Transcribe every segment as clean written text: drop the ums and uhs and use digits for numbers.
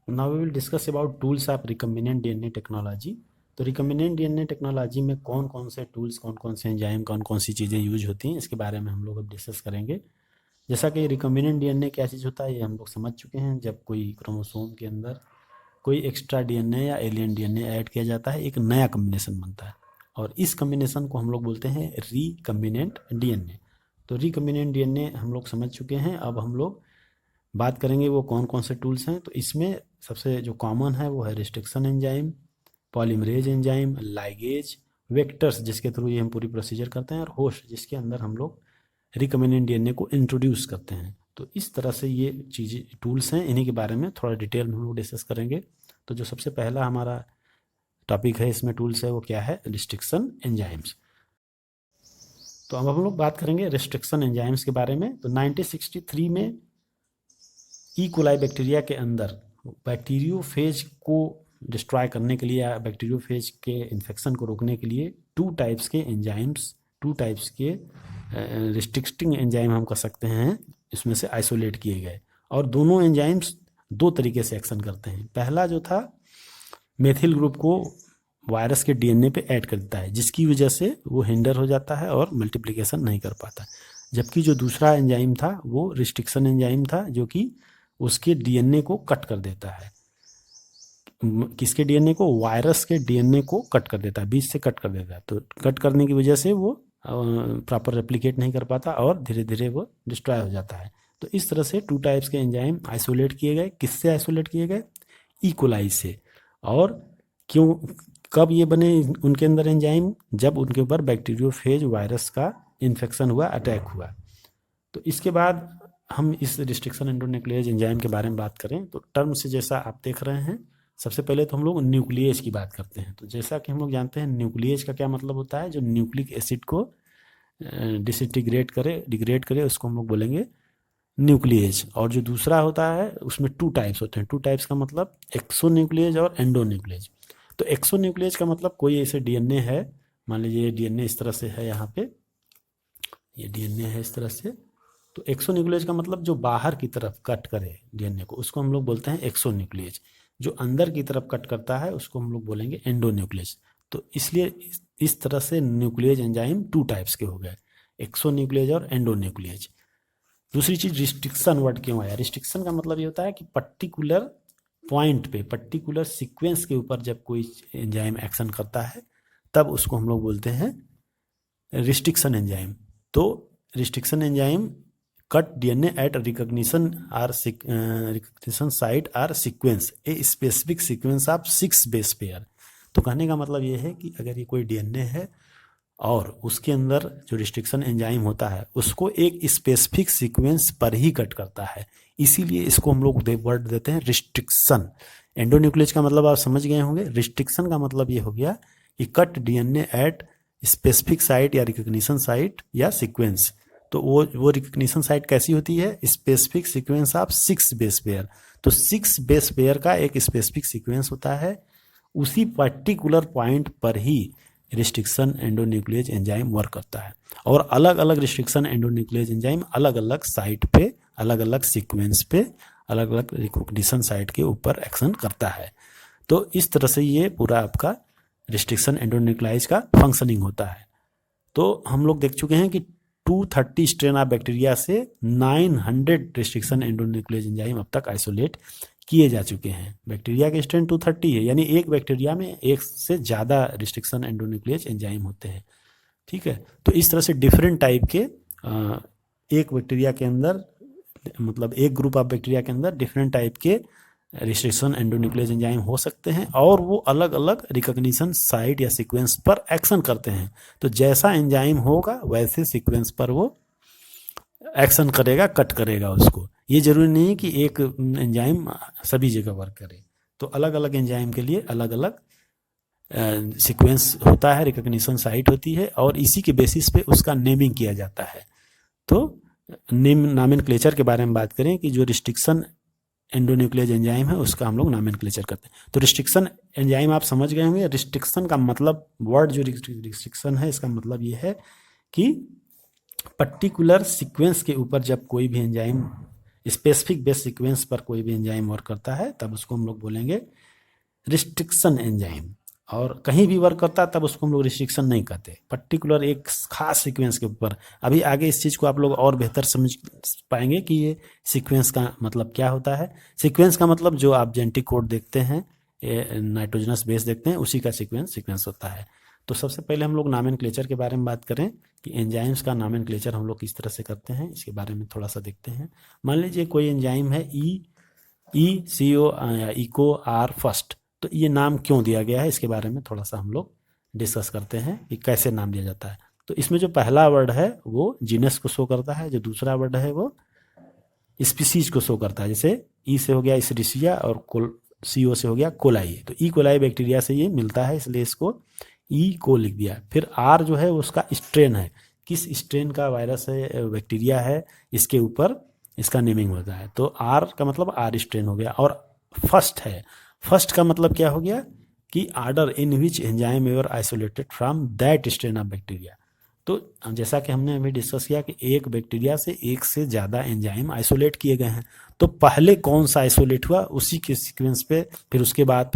Now we will discuss about tools of recombinant DNA technology. तो recombinant DNA technology में कौन कौन से टूल्स, कौन कौन से एंजाइम, कौन कौन सी चीज़ें यूज होती हैं, इसके बारे में हम लोग अब डिस्कस करेंगे। जैसा कि रिकम्बिनेंट डीएनए क्या चीज़ होता है ये हम लोग समझ चुके हैं। जब कोई क्रोमोसोम के अंदर कोई एक्स्ट्रा डीएनए या एलियन डीएनए ऐड किया जाता है, एक नया कम्बिनेशन बनता है और इस कम्बिनेशन को हम लोग बोलते हैं रिकम्बिनेंट डीएनए। तो रिकम्बिनेंट डीएनए हम लोग समझ चुके हैं। अब हम लोग बात करेंगे वो कौन कौन से टूल्स हैं। तो इसमें सबसे जो कॉमन है वो है restriction enzyme, polymerase enzyme, ligase, vectors जिसके थ्रू ये हम पूरी प्रोसीजर करते हैं, और होस्ट जिसके अंदर हम लोग रिकम्बिनेंट डीएनए को इंट्रोड्यूस करते हैं। तो इस तरह से ये चीज़ें टूल्स हैं, इन्हीं के बारे में थोड़ा डिटेल में हम लोग डिस्कस करेंगे। तो जो सबसे पहला हमारा टॉपिक है इसमें टूल्स है वो क्या है, रिस्ट्रिक्शन एंजाइम्स। तो अब हम लोग बात करेंगे रिस्ट्रिक्शन एंजाइम्स के बारे में। तो 1963 में ई कोलाई बैक्टीरिया के अंदर बैक्टीरियोफेज को डिस्ट्रॉय करने के लिए या बैक्टीरियोफेज के इन्फेक्शन को रोकने के लिए टू टाइप्स के एंजाइम्स, टू टाइप्स के रिस्ट्रिक्टिंग एंजाइम हम कह सकते हैं, इसमें से आइसोलेट किए गए। और दोनों एंजाइम्स दो तरीके से एक्शन करते हैं। पहला जो था मेथिल ग्रुप को वायरस के डीएनए पे ऐड कर देता है, जिसकी वजह से वो हिंडर हो जाता है और मल्टीप्लिकेशन नहीं कर पाता। जबकि जो दूसरा एंजाइम था वो रिस्ट्रिक्शन एंजाइम था, जो कि उसके डीएनए को कट कर देता है। किसके डीएनए को, वायरस के डीएनए को कट कर देता है, बीच से कट कर देता है। तो कट करने की वजह से वो प्रॉपर रेप्लिकेट नहीं कर पाता और धीरे धीरे वो डिस्ट्रॉय हो जाता है। तो इस तरह से टू टाइप्स के एंजाइम आइसोलेट किए गए। किससे आइसोलेट किए गए, ई कोलाई से। और क्यों, कब ये बने उनके अंदर एंजाइम, जब उनके ऊपर बैक्टीरियोफेज वायरस का इन्फेक्शन हुआ, अटैक हुआ। तो इसके बाद हम इस रिस्ट्रिक्शन एंडोन्यूक्लिएज एंजाइम के बारे में बात करें तो टर्म से जैसा आप देख रहे हैं, सबसे पहले तो हम लोग न्यूक्लिएज की बात करते हैं। तो जैसा कि हम लोग जानते हैं न्यूक्लिएज का क्या मतलब होता है, जो न्यूक्लिक एसिड को डिग्रेड करे उसको हम लोग बोलेंगे न्यूक्लिएज। और जो दूसरा होता है उसमें टू टाइप्स होते हैं। टू टाइप्स का मतलब एक्सोन्यूक्लिएज और एंडोन्यूक्लिएज। तो एक्सोन्यूक्लिएज का मतलब कोई ऐसे डीएनए है, मान लीजिए ये डीएनए इस तरह से है, यहाँ पे ये डीएनए है इस तरह से। तो एक्सोन्यूक्लिएज का मतलब जो बाहर की तरफ कट करे डीएनए को, उसको हम लोग बोलते हैं एक्सोन्यूक्लिएज। जो अंदर की तरफ कट करता है उसको हम लोग बोलेंगे एंडोन्यूक्लिएज। तो इसलिए इस तरह से न्यूक्लिएज एंजाइम टू टाइप्स के हो गए, एक्सोन्यूक्लिएज और एंडोन्यूक्लिएज। दूसरी चीज रिस्ट्रिक्शन वर्ड क्यों आया, रिस्ट्रिक्शन का मतलब ये होता है कि पर्टिकुलर पॉइंट पे, पर्टिकुलर सीक्वेंस के ऊपर जब कोई एंजाइम एक्शन करता है तब उसको हम लोग बोलते हैं रिस्ट्रिक्शन एंजाइम। तो restriction enzyme cut DNA at recognition site or sequence a specific sequence of 6 base pair. तो कहने का मतलब ये है कि अगर ये कोई डीएनए है और उसके अंदर जो रिस्ट्रिक्शन एंजाइम होता है उसको एक स्पेसिफिक सीक्वेंस पर ही कट करता है, इसीलिए इसको हम लोग वर्ड देते हैं रिस्ट्रिक्शन। एंडोन्यूक्लिएज का मतलब आप समझ गए होंगे। रिस्ट्रिक्शन का मतलब ये हो गया कि cut DNA at specific site या रिकग्निशन साइट या सीक्वेंस। तो वो रिकग्निशन साइट कैसी होती है, specific sequence of 6 base pair. तो 6 बेस पेयर का एक स्पेसिफिक सीक्वेंस होता है, उसी पर्टिकुलर पॉइंट पर ही रिस्ट्रिक्शन एंडोन्यूक्लिएज एंजाइम वर्क करता है। और अलग अलग रिस्ट्रिक्शन एंडोन्यूक्लिएज एंजाइम अलग अलग साइट पे, अलग अलग सीक्वेंस पे, अलग अलग रिकॉग्निशन साइट के ऊपर एक्शन करता है। तो इस तरह से ये पूरा आपका रिस्ट्रिक्शन एंडोन्यूक्लिएज का फंक्शनिंग होता है। तो हम लोग देख चुके हैं कि 230 स्ट्रेन ऑफ बैक्टीरिया से 900 रिस्ट्रिक्शन एंडोन्यूक्लिएज एंजाइम अब तक आइसोलेट किए जा चुके हैं। बैक्टीरिया के स्ट्रेन 230 है, यानी एक बैक्टीरिया में एक से ज़्यादा रिस्ट्रिक्शन एंडोन्यूक्लिएज एंजाइम होते हैं। ठीक है, तो इस तरह से डिफरेंट टाइप के एक बैक्टीरिया के अंदर, मतलब एक ग्रुप ऑफ बैक्टीरिया के अंदर डिफरेंट टाइप के रिस्ट्रिक्शन एंडोन्यूक्लिएज एंजाइम हो सकते हैं और वो अलग अलग रिकग्निशन साइट या सीक्वेंस पर एक्शन करते हैं। तो जैसा एंजाइम होगा वैसे सीक्वेंस पर वो एक्शन करेगा, कट करेगा उसको। ये जरूरी नहीं है कि एक एंजाइम सभी जगह वर्क करे। तो अलग अलग एंजाइम के लिए अलग अलग सीक्वेंस होता है, रिकग्निशन साइट होती है, और इसी के बेसिस पे उसका नेमिंग किया जाता है। तो नॉमेनक्लेचर के बारे में बात करें कि जो रिस्ट्रिक्शन एंडोन्यूक्लिएज एंजाइम है उसका हम लोग नॉमेनक्लेचर करते हैं। तो रिस्ट्रिक्शन एंजाइम आप समझ गए होंगे। रिस्ट्रिक्शन का मतलब, वर्ड जो रिस्ट्रिक्शन है इसका मतलब ये है कि पर्टिकुलर सीक्वेंस के ऊपर जब कोई भी एंजाइम स्पेसिफिक बेस सीक्वेंस पर कोई भी एंजाइम वर्क करता है तब उसको हम लोग बोलेंगे रिस्ट्रिक्शन एंजाइम, और कहीं भी वर्क करता है तब उसको हम लोग रिस्ट्रिक्शन नहीं कहते, पर्टिकुलर एक खास सीक्वेंस के ऊपर। अभी आगे इस चीज़ को आप लोग और बेहतर समझ पाएंगे कि ये सीक्वेंस का मतलब क्या होता है। सीक्वेंस का मतलब जो आप जेनेटिक कोड देखते हैं, नाइट्रोजनस बेस देखते हैं, उसी का सीक्वेंस होता है। तो सबसे पहले हम लोग नॉमेनक्लेचर के बारे में बात करें कि एंजाइम्स का नॉमेनक्लेचर हम लोग किस तरह से करते हैं, इसके बारे में थोड़ा सा देखते हैं। मान लीजिए कोई एंजाइम है ECO या इको आर फर्स्ट, तो ये नाम क्यों दिया गया है इसके बारे में थोड़ा सा हम लोग डिस्कस करते हैं कि कैसे नाम दिया जाता है। तो इसमें जो पहला वर्ड है वो जीनस को शो करता है, जो दूसरा वर्ड है वो स्पीसीज को शो करता है। जैसे ई से हो गया इस्टीरिशिया और CO से हो गया कोलाई, तो ई कोलाई बैक्टीरिया से ये मिलता है, इसलिए इसको ई को लिख दिया। फिर आर जो है उसका स्ट्रेन है, किस स्ट्रेन का वायरस है, बैक्टीरिया है, इसके ऊपर इसका नेमिंग होता है। तो आर का मतलब आर स्ट्रेन हो गया। और फर्स्ट है, फर्स्ट का मतलब क्या हो गया कि order in which enzyme ever isolated from that strain of bacteria. तो जैसा कि हमने अभी डिस्कस किया कि एक बैक्टीरिया से एक से ज़्यादा एंजाइम आइसोलेट किए गए हैं, तो पहले कौन सा आइसोलेट हुआ उसी के सीक्वेंस पे फिर उसके बाद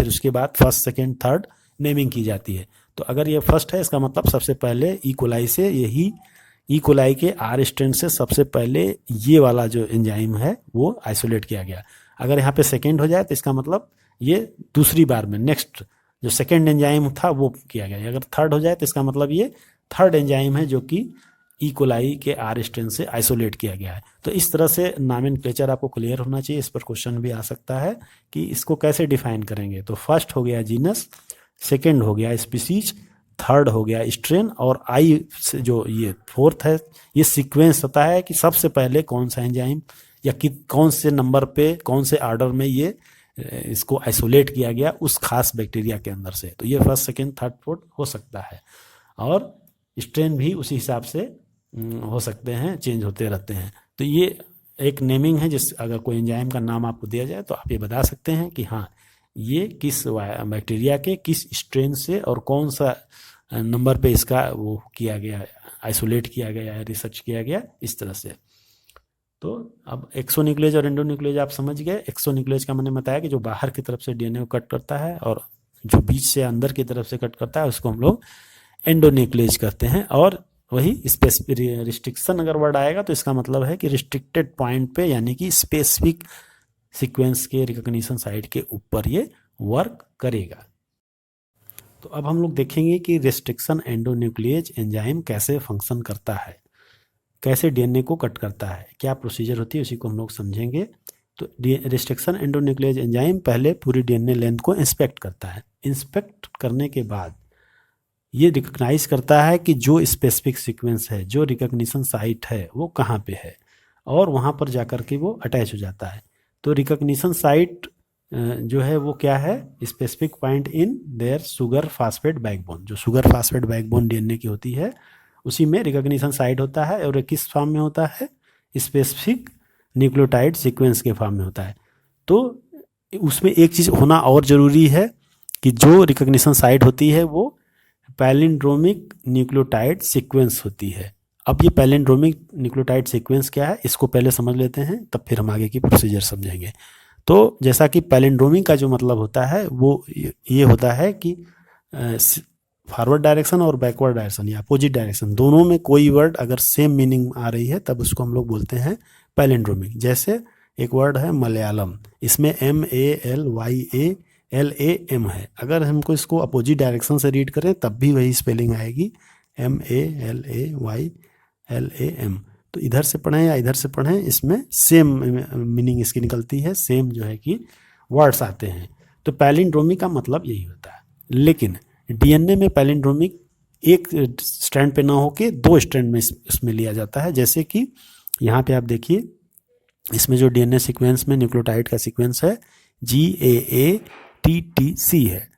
फर्स्ट सेकेंड थर्ड नेमिंग की जाती है। तो अगर ये फर्स्ट है इसका मतलब सबसे पहले ई कोलाई से, यही ई कोलाई के आर स्ट्रेन से सबसे पहले ये वाला जो एंजाइम है वो आइसोलेट किया गया। अगर यहाँ पे सेकेंड हो जाए तो इसका मतलब ये दूसरी बार में नेक्स्ट जो सेकेंड एंजाइम था वो किया गया। अगर थर्ड हो जाए तो इसका मतलब ये थर्ड एंजाइम है जो कि ई कोलाई के आर स्ट्रेन से आइसोलेट किया गया है। तो इस तरह से नॉमेनक्लेचर आपको क्लियर होना चाहिए। इस पर क्वेश्चन भी आ सकता है कि इसको कैसे डिफाइन करेंगे। तो फर्स्ट हो गया जीनस, सेकेंड हो गया स्पीसीज, थर्ड हो गया स्ट्रेन, और आई से जो ये फोर्थ है ये सीक्वेंस होता है कि सबसे पहले कौन सा एंजाइम या कि कौन से नंबर पे कौन से ऑर्डर में ये इसको आइसोलेट किया गया उस खास बैक्टीरिया के अंदर से। तो ये फर्स्ट सेकेंड थर्ड फोर्थ हो सकता है, और स्ट्रेन भी उसी हिसाब से हो सकते हैं, चेंज होते रहते हैं। तो ये एक नेमिंग है, जिस अगर कोई एंजाइम का नाम आपको दिया जाए तो आप ये बता सकते हैं कि हाँ ये किस बैक्टीरिया के किस स्ट्रेन से और कौन सा नंबर पे इसका वो किया गया, आइसोलेट किया गया है, रिसर्च किया गया, इस तरह से। तो अब एक्सोन्यूक्लियस और एंडोन्यूक्लियस आप समझ गए। एक्सोन्यूक्लियस का मैंने बताया कि जो बाहर की तरफ से DNA को कट करता है, और जो बीच से अंदर की तरफ से कट करता है उसको हम लोग एंडोन्यूक्लियस कहते हैं। और वही स्पेसिफिक रिस्ट्रिक्शन अगर वर्ड आएगा तो इसका मतलब है कि रिस्ट्रिक्टेड पॉइंट पे, यानी कि स्पेसिफिक सीक्वेंस के रिकॉग्निशन साइट के ऊपर ये वर्क करेगा। तो अब हम लोग देखेंगे कि रिस्ट्रिक्शन एंडोन्यूक्लियस एंजाइम कैसे फंक्शन करता है, कैसे DNA को कट करता है, क्या प्रोसीजर होती है, उसी को हम लोग समझेंगे। तो रिस्ट्रिक्शन एंडोन्यूक्लियस एंजाइम पहले पूरी DNA लेंथ को इंस्पेक्ट करता है। इंस्पेक्ट करने के बाद ये रिकॉग्नाइज करता है कि जो स्पेसिफिक सीक्वेंस है, जो रिकॉग्निशन साइट है वो कहाँ पे है, और वहाँ पर जाकर के वो अटैच हो जाता है। तो रिकॉग्निशन साइट जो है वो क्या है, specific point in their sugar phosphate backbone. जो शुगर फास्फेट बैकबोन DNA की होती है उसी में रिकॉग्निशन साइट होता है, और किस फॉर्म में होता है, स्पेसिफिक न्यूक्लियोटाइड सीक्वेंस के फॉर्म में होता है। तो उसमें एक चीज़ होना और ज़रूरी है कि जो रिकॉग्निशन साइट होती है वो पैलिंड्रोमिक न्यूक्लियोटाइड सीक्वेंस होती है। अब ये पैलिंड्रोमिक न्यूक्लियोटाइड सीक्वेंस क्या है इसको पहले समझ लेते हैं, तब फिर हम आगे की प्रोसीजर समझेंगे। तो जैसा कि पैलिंड्रोमिक का जो मतलब होता है वो ये होता है कि फॉरवर्ड डायरेक्शन और बैकवर्ड डायरेक्शन या अपोजिट डायरेक्शन दोनों में कोई वर्ड अगर सेम मीनिंग आ रही है तब उसको हम लोग बोलते हैं पैलिंड्रोमिक। जैसे एक वर्ड है मलयालम, इसमें MALYALAM है, अगर हमको इसको अपोजिट डायरेक्शन से रीड करें तब भी वही स्पेलिंग आएगी MALAYLAM। तो इधर से पढ़ें या इधर से पढ़ें इसमें सेम मीनिंग इसकी निकलती है, सेम जो है कि वर्ड्स आते हैं। तो पैलिंड्रोमिक का मतलब यही होता है। लेकिन DNA में पैलिंड्रोमिक एक स्ट्रैंड पे ना होके दो स्ट्रैंड में इसमें लिया जाता है। जैसे कि यहाँ पे आप देखिए, इसमें जो DNA सीक्वेंस में न्यूक्लियोटाइड का सीक्वेंस है GAATTC है,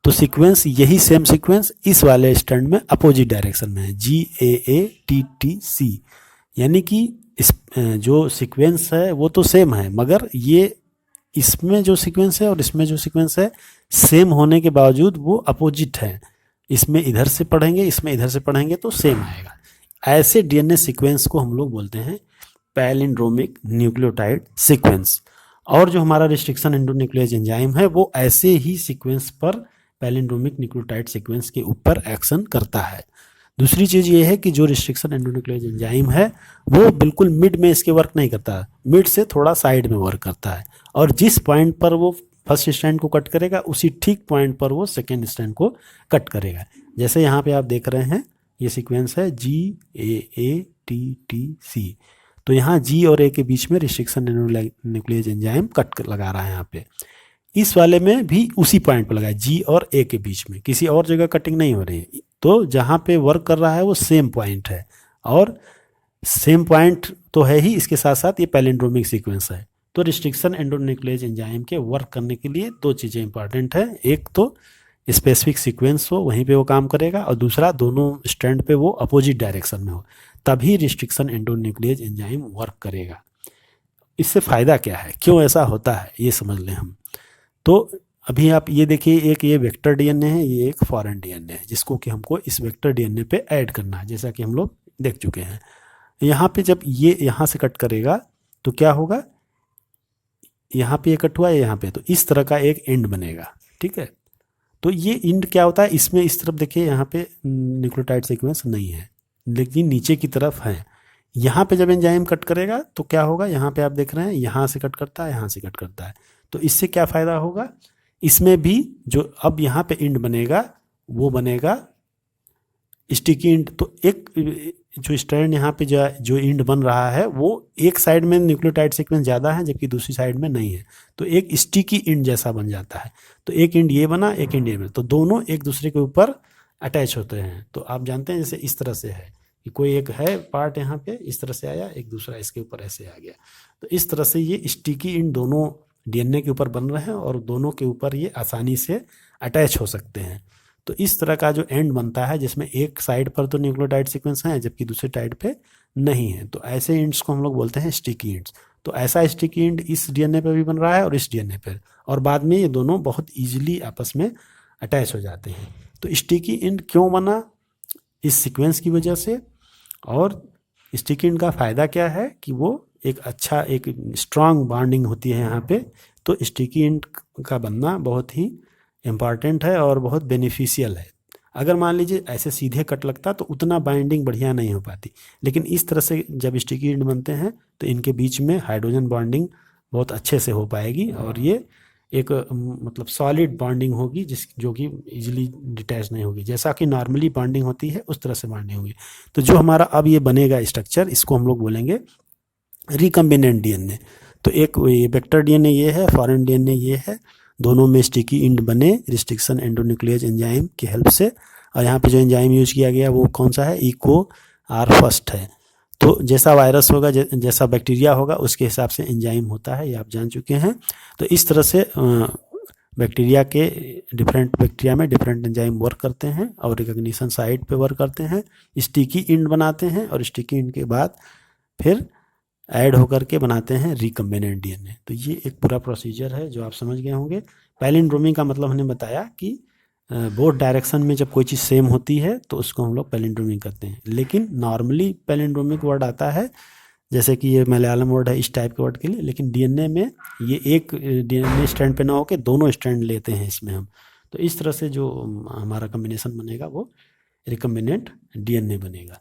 तो सीक्वेंस यही सेम सीक्वेंस इस वाले स्ट्रैंड में अपोजिट डायरेक्शन में है GAATTC, यानी कि इस जो सीक्वेंस है वो तो सेम है, मगर ये इसमें जो सीक्वेंस है और इसमें जो सीक्वेंस है सेम होने के बावजूद वो अपोजिट है। इसमें इधर से पढ़ेंगे, इसमें इधर से पढ़ेंगे तो सेम आएगा। ऐसे DNA सीक्वेंस को हम लोग बोलते हैं पैलिंड्रोमिक न्यूक्लियोटाइड सीक्वेंस। और जो हमारा रिस्ट्रिक्शन एंडोन्यूक्लियस एंजाइम है वो ऐसे ही सीक्वेंस पर पैलिंड्रोमिक न्यूक्लियोटाइड सीक्वेंस के ऊपर एक्शन करता है। दूसरी चीज़ ये है कि जो रिस्ट्रिक्शन एंडोन्यूक्लियस एंजाइम है वो बिल्कुल मिड में इसके वर्क नहीं करता, मिड से थोड़ा साइड में वर्क करता है, और जिस पॉइंट पर वो फर्स्ट स्ट्रैंड को कट करेगा उसी ठीक पॉइंट पर वो सेकेंड स्ट्रैंड को कट करेगा। जैसे यहाँ पे आप देख रहे हैं ये सीक्वेंस है GAATTC, तो यहाँ G और A के बीच में रिस्ट्रिक्शन एंडोन्यूक्लियस एंजाइम कट लगा रहा है यहाँ पे। इस वाले में भी उसी पॉइंट पर लगा है, G और A के बीच में, किसी और जगह कटिंग नहीं हो रही है। तो जहाँ पे वर्क कर रहा है वो सेम पॉइंट है, और सेम पॉइंट तो है ही, इसके साथ साथ ये पैलिंड्रोमिक सीक्वेंस है। तो रिस्ट्रिक्शन एंडोन्यूक्लियस एंजाइम के वर्क करने के लिए दो चीज़ें इंपॉर्टेंट है, एक तो स्पेसिफिक सीक्वेंस हो वहीं पे वो काम करेगा, और दूसरा दोनों स्ट्रैंड पे वो अपोजिट डायरेक्शन में हो, तभी रिस्ट्रिक्शन एंडोन्यूक्लियस एंजाइम वर्क करेगा। इससे फ़ायदा क्या है, क्यों ऐसा होता है, ये समझ लें हम। तो अभी आप ये देखिए, एक ये वेक्टर डीएनए है, ये एक फॉरेन डीएनए है, जिसको कि हमको इस वेक्टर डीएनए पे ऐड करना है, जैसा कि हम लोग देख चुके हैं। यहाँ पे जब ये यहाँ से कट करेगा तो क्या होगा, यहाँ पे ये कट हुआ है यहाँ पे, तो इस तरह का एक एंड बनेगा, ठीक है। तो ये एंड क्या होता है, इसमें इस तरफ देखिए यहाँ पे न्यूक्लियोटाइड सीक्वेंस नहीं है, लेकिन नीचे की तरफ है। यहाँ पे जब एंजाइम कट करेगा तो क्या होगा, यहाँ पे आप देख रहे हैं यहाँ से कट करता है, यहाँ से कट करता है। तो इससे क्या फ़ायदा होगा, इसमें भी जो अब यहाँ पे एंड बनेगा वो बनेगा स्टिकी एंड। तो एक जो स्ट्रैंड यहाँ पे जो एंड बन रहा है वो एक साइड में न्यूक्लियोटाइड सीक्वेंस ज़्यादा है जबकि दूसरी साइड में नहीं है, तो एक स्टिकी एंड जैसा बन जाता है। तो एक एंड ये बना, एक एंड ये बना, तो दोनों एक दूसरे के ऊपर अटैच होते हैं। तो आप जानते हैं जैसे इस तरह से है कि कोई एक है पार्ट यहाँ पे इस तरह से आया, एक दूसरा इसके ऊपर ऐसे आ गया, तो इस तरह से ये स्टिकी एंड दोनों डीएनए के ऊपर बन रहे हैं और दोनों के ऊपर ये आसानी से अटैच हो सकते हैं। तो इस तरह का जो एंड बनता है जिसमें एक साइड पर तो न्यूक्लियोटाइड सीक्वेंस है जबकि दूसरे साइड पे नहीं है, तो ऐसे एंड्स को हम लोग बोलते हैं स्टिकी एंड्स। तो ऐसा स्टिकी एंड इस डीएनए पे भी बन रहा है और इस डीएनए पर, और बाद में ये दोनों बहुत ईजिली आपस में अटैच हो जाते हैं। तो स्टिकी एंड क्यों बना, इस सीक्वेंस की वजह से। और स्टिकी एंड का फ़ायदा क्या है कि वो एक अच्छा एक स्ट्रांग बॉन्डिंग होती है यहाँ पे। तो स्टिकी एंड का बनना बहुत ही इम्पॉर्टेंट है और बहुत बेनिफिशियल है। अगर मान लीजिए ऐसे सीधे कट लगता तो उतना बाइंडिंग बढ़िया नहीं हो पाती, लेकिन इस तरह से जब स्टिकी एंड बनते हैं तो इनके बीच में हाइड्रोजन बॉन्डिंग बहुत अच्छे से हो पाएगी, और ये एक मतलब सॉलिड बॉन्डिंग होगी जो कि इजीली डिटैच नहीं होगी, जैसा कि नॉर्मली बॉन्डिंग होती है उस तरह से बॉन्डिंग होगी। तो जो हमारा अब ये बनेगा स्ट्रक्चर, इसको हम लोग बोलेंगे रिकम्बिनेंट डीएनए। तो एक ये वेक्टर डीएनए ये है, फॉरेन डीएनए ये है, दोनों में स्टिकी एंड बने रिस्ट्रिक्शन एंडोन्यूक्लियस एंजाइम की हेल्प से। और यहाँ पे जो एंजाइम यूज किया गया वो कौन सा है, EcoR फर्स्ट है। तो जैसा वायरस होगा, जैसा बैक्टीरिया होगा, उसके हिसाब से एंजाइम होता है, ये आप जान चुके हैं। तो इस तरह से बैक्टीरिया के डिफरेंट बैक्टीरिया में डिफरेंट एंजाइम वर्क करते हैं और रिकग्निशन साइट पे वर्क करते हैं, स्टिकी एंड बनाते हैं, और स्टिकी एंड के बाद फिर ऐड होकर के बनाते हैं रिकम्बिनेंट डीएनए। तो ये एक पूरा प्रोसीजर है जो आप समझ गए होंगे। पैलिंड्रोमी का मतलब हमने बताया कि बोथ डायरेक्शन में जब कोई चीज़ सेम होती है तो उसको हम लोग पैलिंड्रोमी करते हैं। लेकिन नॉर्मली पैलिंड्रोमिक वर्ड आता है, जैसे कि ये मलयालम वर्ड है इस टाइप के वर्ड के लिए, लेकिन डीएनए में ये एक डीएनए स्ट्रैंड पे ना होकर दोनों स्ट्रैंड लेते हैं इसमें हम। तो इस तरह से जो हमारा कम्बिनेशन बनेगा वो रिकम्बिनेंट डीएनए बनेगा।